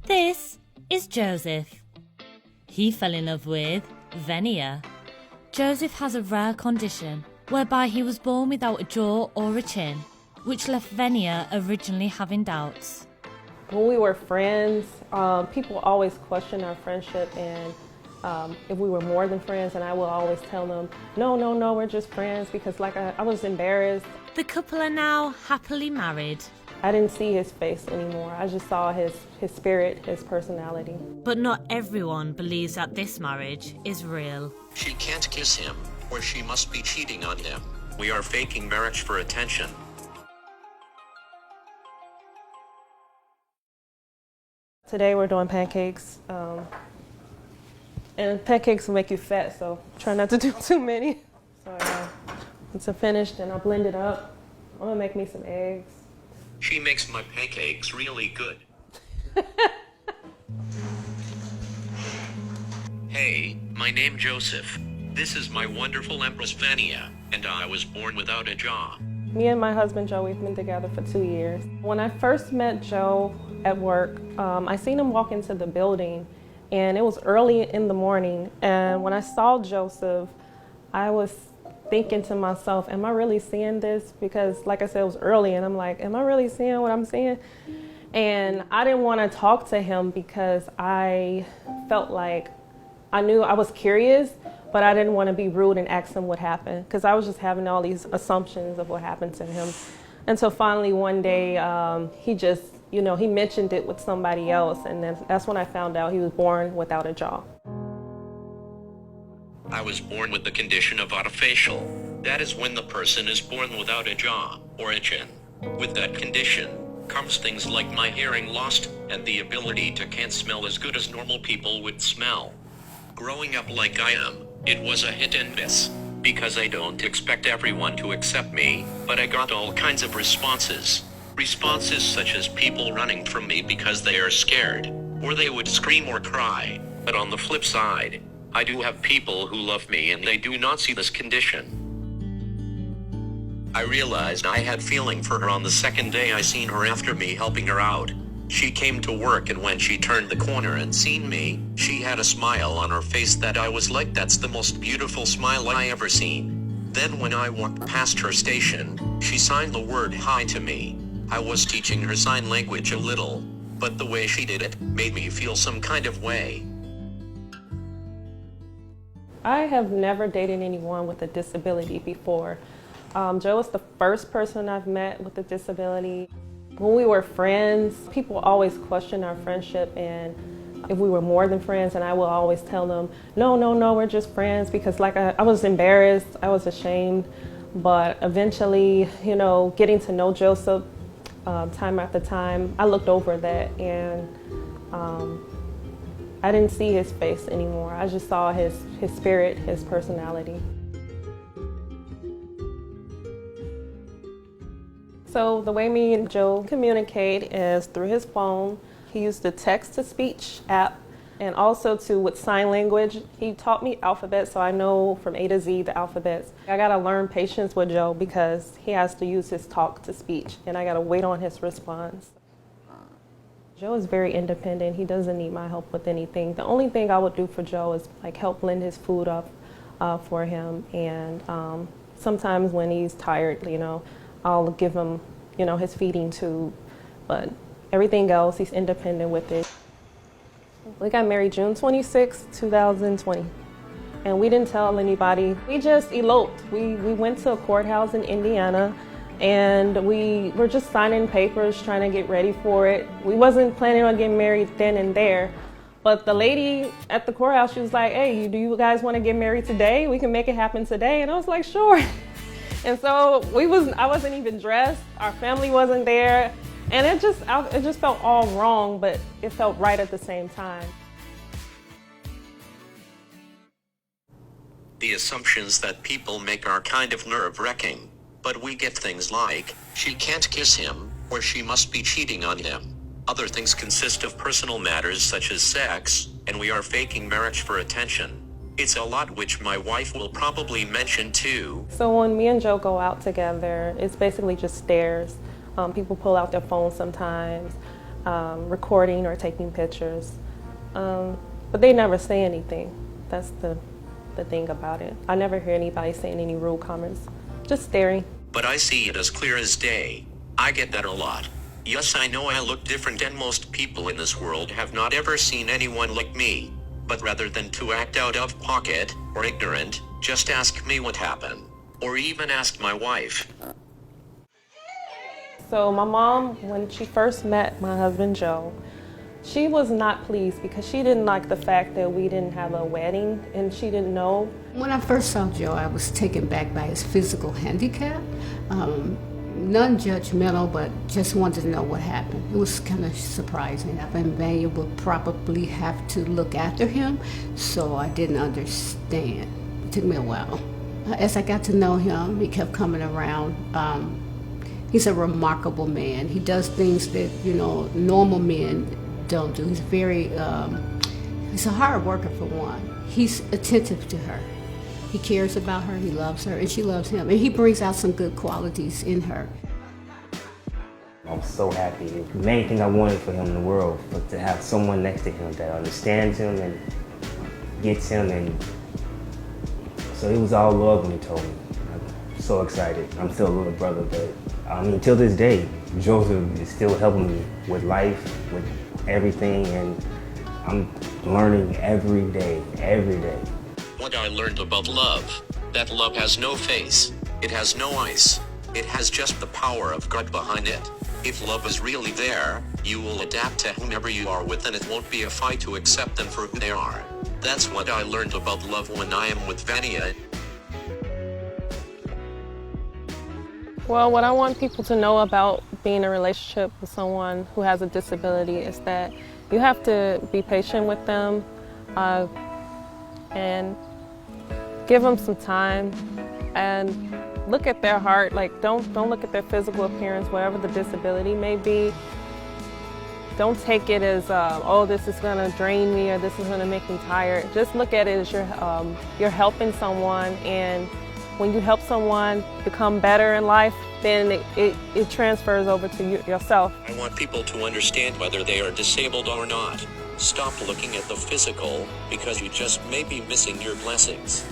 This is Joseph. He fell in love with Venia. Joseph has a rare condition whereby he was born without a jaw or a chin, which left Venia originally having doubts. When we were friends, people always questioned our friendship and if we were more than friends, and I will always tell them, no, we're just friends, because I was embarrassed. The couple are now happily married. I didn't see his face anymore. I just saw his spirit, his personality. But not everyone believes that this marriage is real. She can't kiss him, or she must be cheating on him. We are faking marriage for attention. Today we're doing pancakes. And pancakes will make you fat, so try not to do too many. So once they're finished, then I'll blend it up. I'm gonna make me some eggs. She makes my pancakes really good. Hey, my name Joseph. This is my wonderful Empress Venia, and I was born without a jaw. Me and my husband Joe, we've been together for 2 years. When I first met Joe at work, I seen him walk into the building, and it was early in the morning. And when I saw Joseph, I was thinking to myself, am I really seeing this? Because like I said, it was early, and I'm like, am I really seeing what I'm seeing? And I didn't want to talk to him because I felt like I was curious, but I didn't want to be rude and ask him what happened, because I was just having all these assumptions of what happened to him. And so finally one day, he mentioned it with somebody else, and then that's when I found out he was born without a jaw. I was born with the condition of autofacial. That is when the person is born without a jaw or a chin. With that condition comes things like my hearing lost and the ability to can't smell as good as normal people would smell. Growing up like I am, it was a hit and miss, because I don't expect everyone to accept me, but I got all kinds of responses. Responses such as people running from me because they are scared, or they would scream or cry. But on the flip side, I do have people who love me and they do not see this condition. I realized I had feeling for her on the second day I seen her after me helping her out. She came to work, and when she turned the corner and seen me, she had a smile on her face that I was like, that's the most beautiful smile I ever seen. Then when I walked past her station, she signed the word hi to me. I was teaching her sign language a little, but the way she did it made me feel some kind of way. I have never dated anyone with a disability before. Joe is the first person I've met with a disability. When we were friends, people always questioned our friendship and if we were more than friends, and I will always tell them, no, we're just friends, because I was embarrassed, I was ashamed. But eventually, getting to know Joseph time after time, I looked over that, and I didn't see his face anymore. I just saw his spirit, his personality. So the way me and Joe communicate is through his phone. He used the text-to-speech app, and also with sign language. He taught me alphabet, so I know from A to Z the alphabets. I gotta learn patience with Joe because he has to use his talk-to-speech, and I gotta wait on his response. Joe is very independent. He doesn't need my help with anything. The only thing I would do for Joe is help blend his food up for him, and sometimes when he's tired, I'll give him, his feeding tube, but everything else, he's independent with it. We got married June 26, 2020, and we didn't tell anybody. We just eloped. We went to a courthouse in Indiana, and we were just signing papers, trying to get ready for it. We wasn't planning on getting married then and there, but the lady at the courthouse, she was like, hey, do you guys want to get married today? We can make it happen today. And I was like, sure. And so I wasn't even dressed. Our family wasn't there. And it just felt all wrong, but it felt right at the same time. The assumptions that people make are kind of nerve-wracking, but we get things like, she can't kiss him, or she must be cheating on him. Other things consist of personal matters such as sex, and we are faking marriage for attention. It's a lot, which my wife will probably mention too. So when me and Joe go out together, it's basically just stares. People pull out their phones sometimes. recording or taking pictures. But they never say anything. That's the thing about it. I never hear anybody saying any rude comments, just staring. But I see it as clear as day. I get that a lot. Yes, I know I look different, and most people in this world have not ever seen anyone like me. But rather than to act out of pocket or ignorant, just ask me what happened. Or even ask my wife. So my mom, when she first met my husband Joe, she was not pleased because she didn't like the fact that we didn't have a wedding, and she didn't know. When I first saw Joe, I was taken back by his physical handicap. Non-judgmental, but just wanted to know what happened. It was kind of surprising. I think Vania would probably have to look after him, so I didn't understand. It took me a while. As I got to know him, he kept coming around. He's a remarkable man. He does things that, normal men don't do. He's he's a hard worker for one. He's attentive to her. He cares about her, he loves her, and she loves him. And he brings out some good qualities in her. I'm so happy. The main thing I wanted for him in the world was to have someone next to him that understands him and gets him. And so it was all love when he told me. I'm so excited. I'm still a little brother, but till this day, Joseph is still helping me with life, with everything, and I'm learning every day, every day. What I learned about love, that love has no face, it has no eyes, it has just the power of God behind it. If love is really there, you will adapt to whomever you are with, and it won't be a fight to accept them for who they are. That's what I learned about love when I am with Vania. Well, what I want people to know about being in a relationship with someone who has a disability is that you have to be patient with them and give them some time and look at their heart. Like, don't look at their physical appearance, whatever the disability may be. Don't take it as, this is gonna drain me or this is gonna make me tired. Just look at it as you're helping someone, and when you help someone become better in life, then it transfers over to yourself. I want people to understand whether they are disabled or not. Stop looking at the physical, because you just may be missing your blessings.